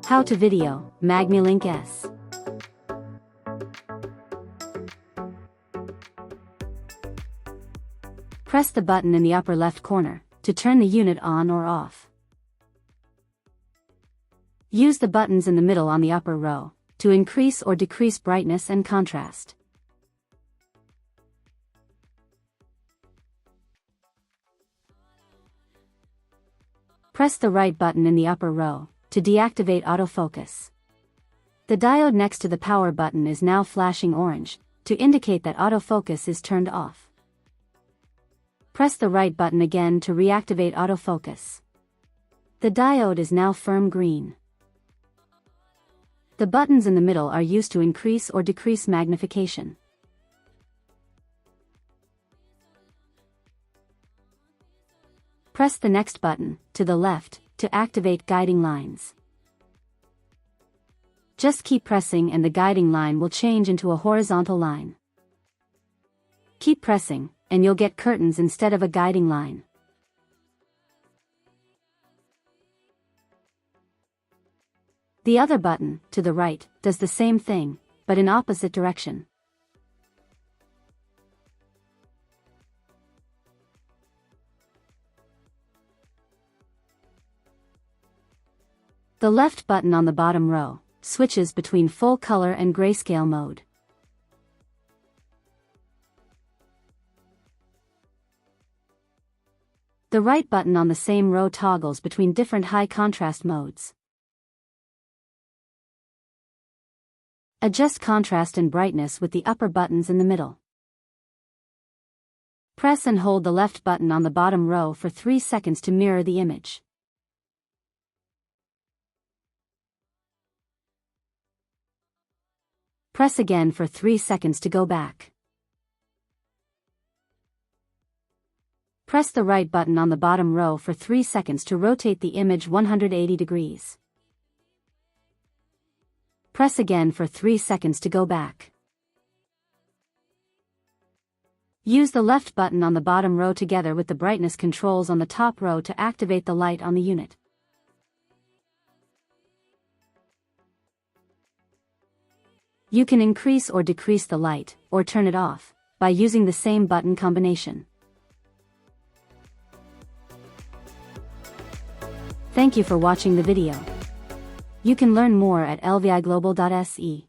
How to video, MagniLink S. Press the button in the upper left corner to turn the unit on or off. Use the buttons in the middle on the upper row to increase or decrease brightness and contrast. Press the right button in the upper row to deactivate autofocus. The diode next to the power button is now flashing orange to indicate that autofocus is turned off. Press the right button again to reactivate autofocus. The diode is now firm green. The buttons in the middle are used to increase or decrease magnification. Press the next button, to the left, to activate guiding lines. Just keep pressing and the guiding line will change into a horizontal line. Keep pressing, and you'll get curtains instead of a guiding line. The other button, to the right, does the same thing, but in opposite direction. The left button on the bottom row switches between full color and grayscale mode. The right button on the same row toggles between different high contrast modes. Adjust contrast and brightness with the upper buttons in the middle. Press and hold the left button on the bottom row for 3 seconds to mirror the image. Press again for 3 seconds to go back. Press the right button on the bottom row for 3 seconds to rotate the image 180 degrees. Press again for 3 seconds to go back. Use the left button on the bottom row together with the brightness controls on the top row to activate the light on the unit. You can increase or decrease the light, or turn it off, by using the same button combination. Thank you for watching the video. You can learn more at lviglobal.se.